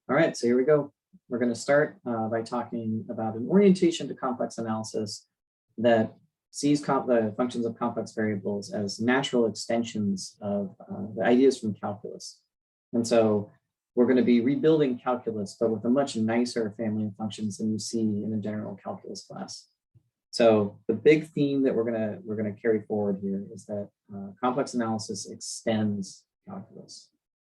All right, so here we go. We're going to start by talking about an orientation to complex analysis that sees the functions of complex variables as natural extensions of the ideas from calculus. And so we're going to be rebuilding calculus, but with a much nicer family of functions than you see in a general calculus class. So the big theme that we're going to carry forward here is that complex analysis extends calculus.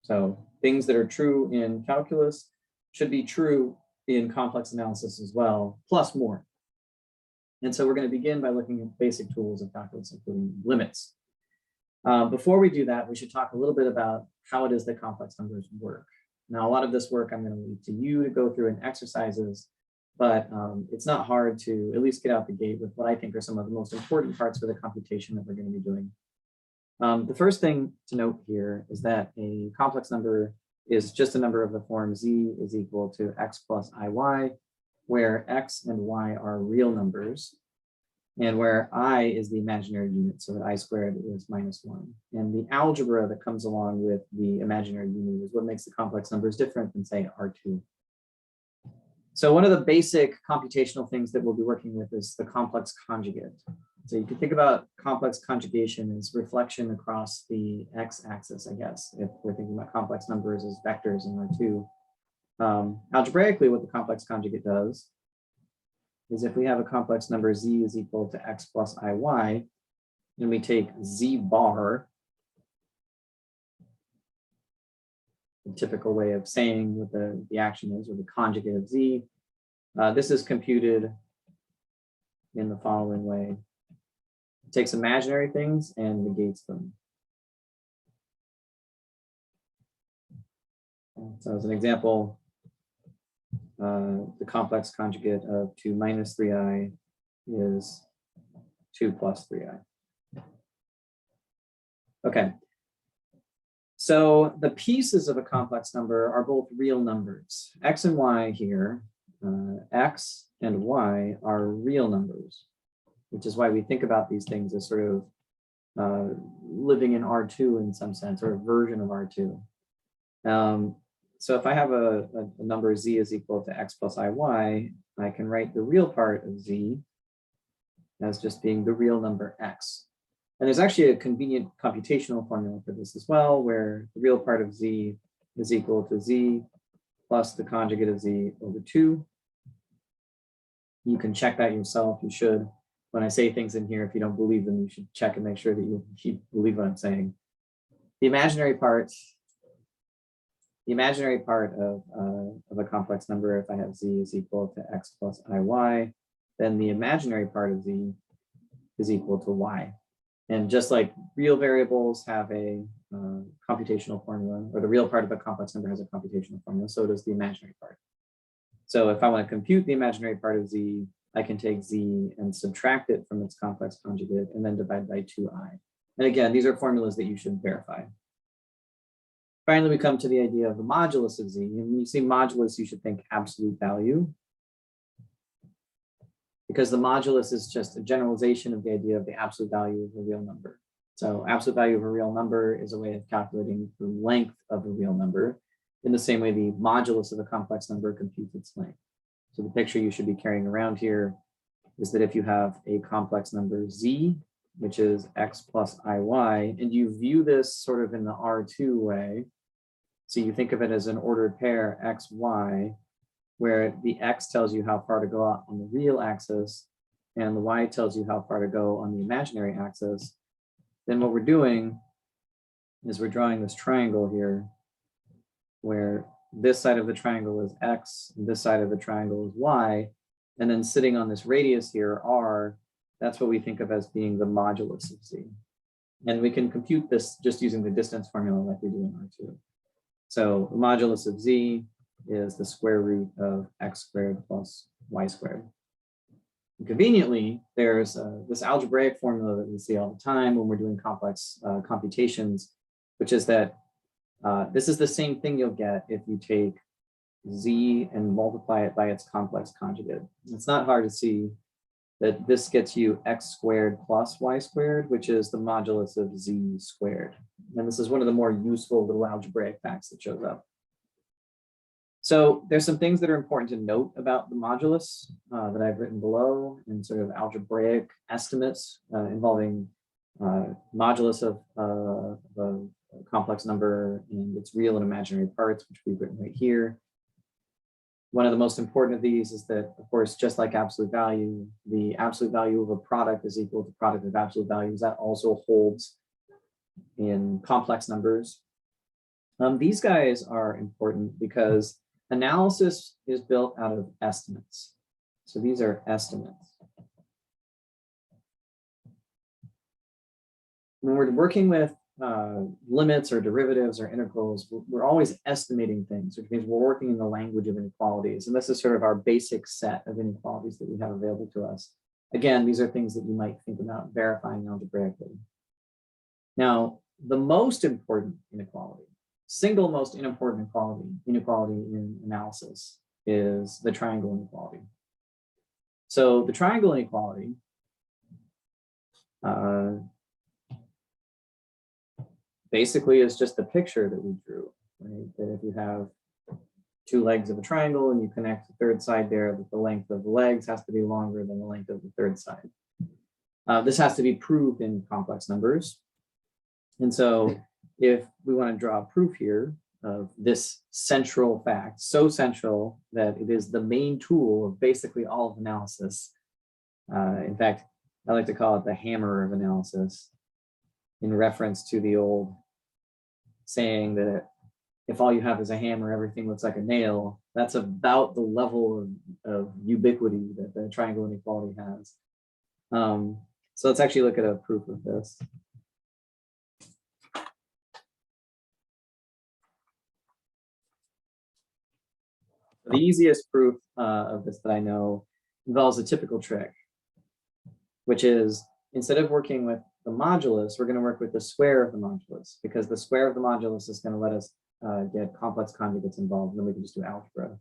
So things that are true in calculus should be true in complex analysis as well, plus more. And so we're going to begin by looking at basic tools of calculus, including limits. Before we do that, we should talk a little bit about how it is that complex numbers work. Now, a lot of this work I'm going to leave to you to go through in exercises, but it's not hard to at least get out the gate with what I think are some of the most important parts for the computation that we're going to be doing. The first thing to note here is that a complex number is just a number of the form z is equal to x plus iy, where x and y are real numbers, and where I is the imaginary unit, so that I squared is -1. And the algebra that comes along with the imaginary unit is what makes the complex numbers different than, say, R2. So one of the basic computational things that we'll be working with is the complex conjugate. So you can think about complex conjugation as reflection across the x-axis, I guess, if we're thinking about complex numbers as vectors in R2. Algebraically, what the complex conjugate does is if we have a complex number z is equal to x plus iy, and we take z bar, the typical way of saying what the action is, or the conjugate of z, this is computed in the following way. It takes imaginary things and negates them. So as an example, the complex conjugate of 2 minus 3i is 2 plus 3i. Okay. So the pieces of a complex number are both real numbers. X and y here, x and y are real numbers, which is why we think about these things as sort of living in R2 in some sense, or a version of R2. So if I have a number z is equal to x plus iy, I can write the real part of z as just being the real number x. And there's actually a convenient computational formula for this as well, where the real part of z is equal to z plus the conjugate of z over 2. You can check that yourself. You should. When I say things in here, if you don't believe them, you should check and make sure that you believe what I'm saying. The imaginary part of a complex number, if I have z is equal to x plus iy, then the imaginary part of z is equal to y. And just like real variables have a computational formula, or the real part of a complex number has a computational formula, so does the imaginary part. So if I want to compute the imaginary part of z, I can take z and subtract it from its complex conjugate and then divide by 2i. And again, these are formulas that you should verify. Finally, we come to the idea of the modulus of z. And when you see modulus, you should think absolute value, because the modulus is just a generalization of the idea of the absolute value of a real number. So absolute value of a real number is a way of calculating the length of a real number, in the same way the modulus of a complex number computes its length. So the picture you should be carrying around here is that if you have a complex number z, which is x plus iy, and you view this sort of in the R2 way, so you think of it as an ordered pair x, y, where the x tells you how far to go out on the real axis, and the y tells you how far to go on the imaginary axis, then what we're doing is we're drawing this triangle here, where this side of the triangle is x, and this side of the triangle is y, and then sitting on this radius here, r, that's what we think of as being the modulus of z. And we can compute this just using the distance formula like we do in R2. So the modulus of z is the square root of x squared plus y squared. And conveniently, there's this algebraic formula that we see all the time when we're doing complex computations, which is that this is the same thing you'll get if you take z and multiply it by its complex conjugate. It's not hard to see that this gets you x squared plus y squared, which is the modulus of z squared. And this is one of the more useful little algebraic facts that shows up. So there's some things that are important to note about the modulus that I've written below in sort of algebraic estimates involving modulus of a complex number and its real and imaginary parts, which we've written right here. One of the most important of these is that, of course, just like absolute value, the absolute value of a product is equal to product of absolute values. That also holds in complex numbers. These guys are important because analysis is built out of estimates. So these are estimates. When we're working with limits or derivatives or integrals, we're always estimating things, which means we're working in the language of inequalities. And this is sort of our basic set of inequalities that we have available to us. Again, these are things that you might think about verifying algebraically. Now, the most important inequality, single most important inequality in analysis is the triangle inequality. So the triangle inequality basically is just the picture that we drew, right? That if you have two legs of a triangle and you connect the third side there, that the length of the legs has to be longer than the length of the third side. This has to be proved in complex numbers. And so if we want to draw a proof here of this central fact, so central that it is the main tool of basically all of analysis. In fact, I like to call it the hammer of analysis, in reference to the old saying that if all you have is a hammer, everything looks like a nail. That's about the level of ubiquity that the triangle inequality has. So let's actually look at a proof of this. The easiest proof of this that I know involves a typical trick, which is instead of working with the modulus, we're going to work with the square of the modulus, because the square of the modulus is going to let us get complex conjugates involved, and then we can just do algebra.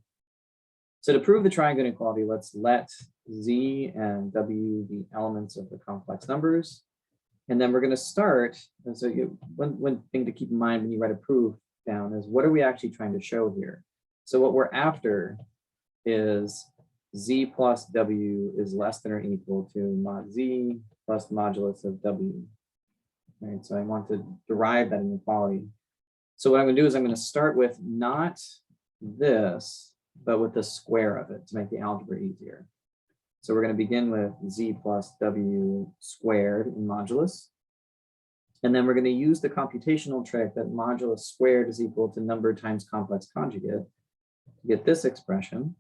So to prove the triangle inequality, let's let Z and W be elements of the complex numbers. And then we're going to start, and so one thing to keep in mind when you write a proof down is what are we actually trying to show here? So what we're after is Z plus W is less than or equal to mod Z plus the modulus of W. Right, so I want to derive that inequality. So what I'm going to do is I'm going to start with not this, but with the square of it to make the algebra easier. So we're going to begin with Z plus W squared in modulus. And then we're going to use the computational trick that modulus squared is equal to number times complex conjugate to get this expression.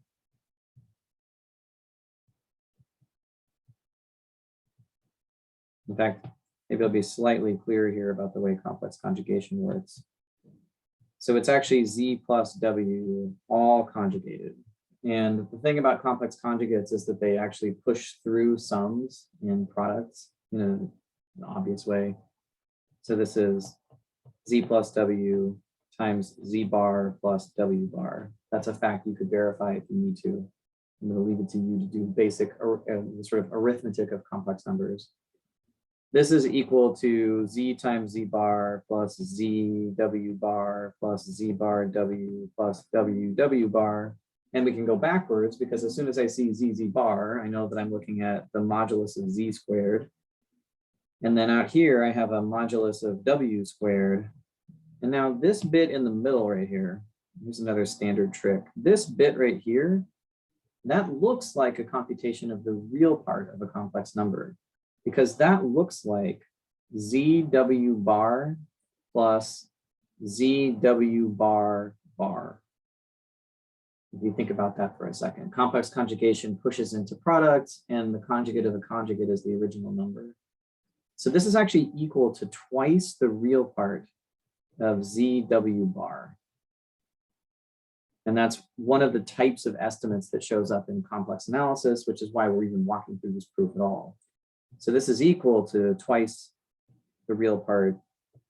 In fact, maybe I'll be slightly clearer here about the way complex conjugation works. So it's actually Z plus W all conjugated. And the thing about complex conjugates is that they actually push through sums in products in an obvious way. So this is Z plus W times Z bar plus W bar. That's a fact you could verify if you need to. I'm going to leave it to you to do basic sort of arithmetic of complex numbers. This is equal to Z times Z bar plus Z W bar plus Z bar W plus W W bar. And we can go backwards because as soon as I see Z Z bar, I know that I'm looking at the modulus of Z squared. And then out here, I have a modulus of W squared. And now this bit in the middle right here, here's another standard trick. This bit right here, that looks like a computation of the real part of a complex number, because that looks like ZW bar plus ZW bar bar. If you think about that for a second, complex conjugation pushes into products and the conjugate of a conjugate is the original number. So this is actually equal to twice the real part of ZW bar. And that's one of the types of estimates that shows up in complex analysis, which is why we're even walking through this proof at all. So this is equal to twice the real part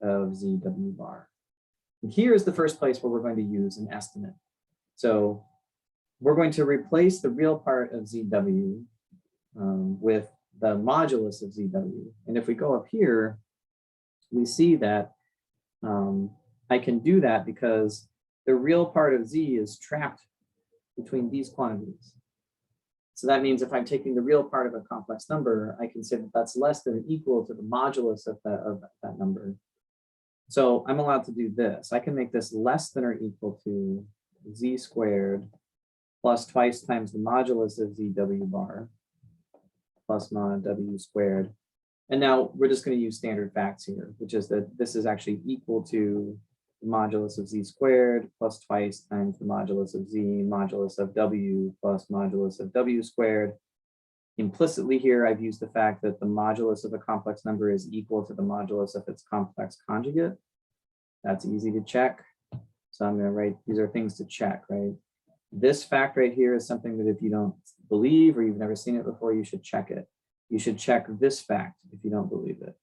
of ZW bar. And here's the first place where we're going to use an estimate. So we're going to replace the real part of ZW with the modulus of ZW. And if we go up here, we see that I can do that because the real part of Z is trapped between these quantities. So that means if I'm taking the real part of a complex number, I can say that that's less than or equal to the modulus of that number. So I'm allowed to do this. I can make this less than or equal to z squared plus twice times the modulus of z w bar plus mod w squared. And now we're just going to use standard facts here, which is that this is actually equal to the modulus of z squared plus twice times the modulus of z modulus of w plus modulus of w squared. Implicitly here, I've used the fact that the modulus of a complex number is equal to the modulus of its complex conjugate. That's easy to check. So I'm going to write, these are things to check, right? This fact right here is something that if you don't believe or you've never seen it before, you should check it. You should check this fact if you don't believe it.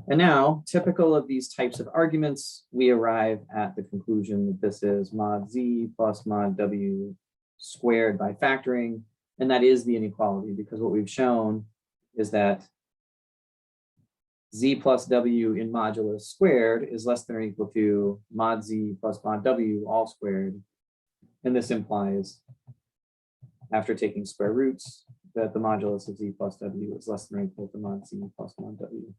And now, typical of these types of arguments, we arrive at the conclusion that this is mod z plus mod w squared by factoring, and that is the inequality, because what we've shown is that z plus w in modulus squared is less than or equal to mod z plus mod w all squared. And this implies, after taking square roots, that the modulus of z plus w is less than or equal to mod z plus mod w.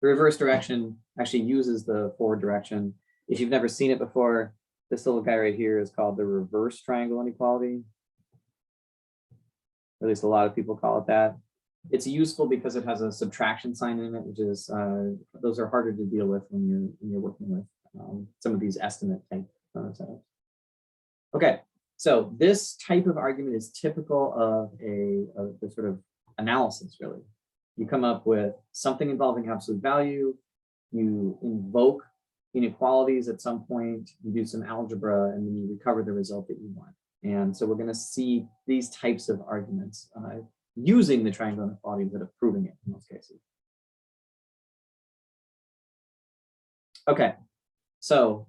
The reverse direction actually uses the forward direction. If you've never seen it before, this little guy right here is called the reverse triangle inequality. Or at least a lot of people call it that. It's useful because it has a subtraction sign in it, which is, those are harder to deal with when you're working with some of these estimate type setups. Okay, so this type of argument is typical of the sort of analysis, really. You come up with something involving absolute value, you invoke inequalities at some point, you do some algebra, and then you recover the result that you want. And so we're going to see these types of arguments using the triangle inequality instead of proving it in most cases. Okay, so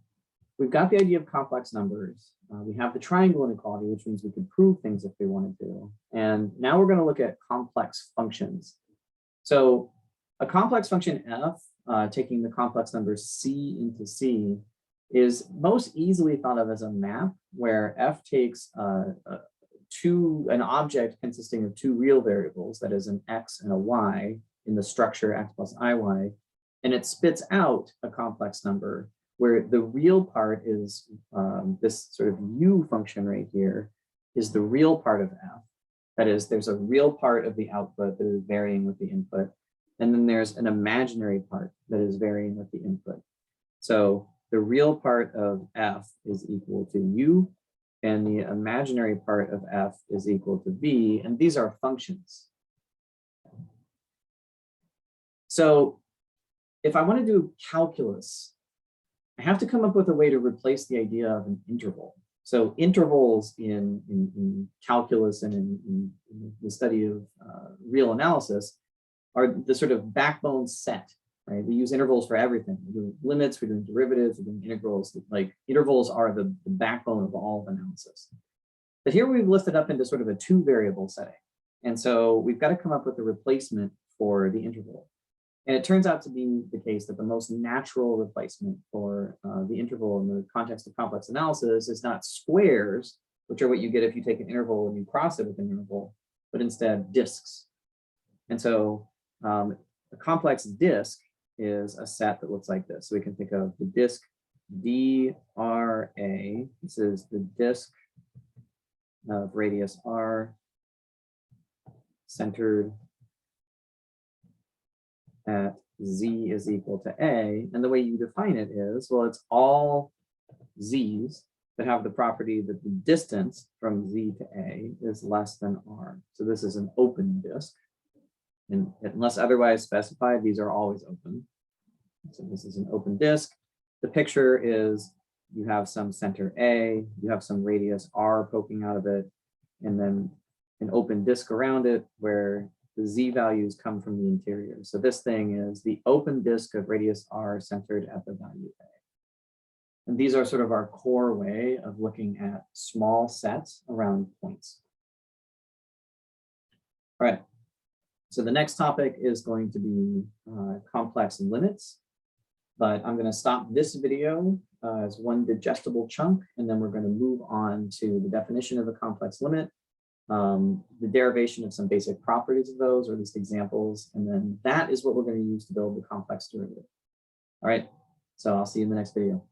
we've got the idea of complex numbers. We have the triangle inequality, which means we could prove things if we wanted to. And now we're going to look at complex functions. So a complex function f, taking the complex numbers c into c, is most easily thought of as a map where f takes an object consisting of two real variables, that is an x and a y in the structure x plus iy, and it spits out a complex number where the real part is this sort of u function right here is the real part of f. That is, there's a real part of the output that is varying with the input, and then there's an imaginary part that is varying with the input. So the real part of f is equal to u, and the imaginary part of f is equal to v, and these are functions. So if I want to do calculus, I have to come up with a way to replace the idea of an interval. So intervals in calculus and in the study of real analysis are the sort of backbone set, right? We use intervals for everything. We're doing limits, we're doing derivatives, we're doing integrals. Like intervals are the backbone of all of analysis. But here we've lifted up into sort of a two variable setting. And so we've got to come up with a replacement for the interval. And it turns out to be the case that the most natural replacement for the interval in the context of complex analysis is not squares, which are what you get if you take an interval and you cross it with an interval, but instead disks. And so a complex disk is a set that looks like this. So we can think of the disk DRA. This is the disk of radius r centered at z is equal to a, and the way you define it is, well, it's all z's that have the property that the distance from z to a is less than r. So this is an open disk, and unless otherwise specified, these are always open. So this is an open disk. The picture is you have some center a, you have some radius r poking out of it, and then an open disk around it where the z values come from the interior. So this thing is the open disk of radius r centered at the value a. And these are sort of our core way of looking at small sets around points. All right, so the next topic is going to be complex limits, but I'm going to stop this video as one digestible chunk, and then we're going to move on to the definition of a complex limit, the derivation of some basic properties of those, or at least examples, and then that is what we're going to use to build the complex derivative. All right, so I'll see you in the next video.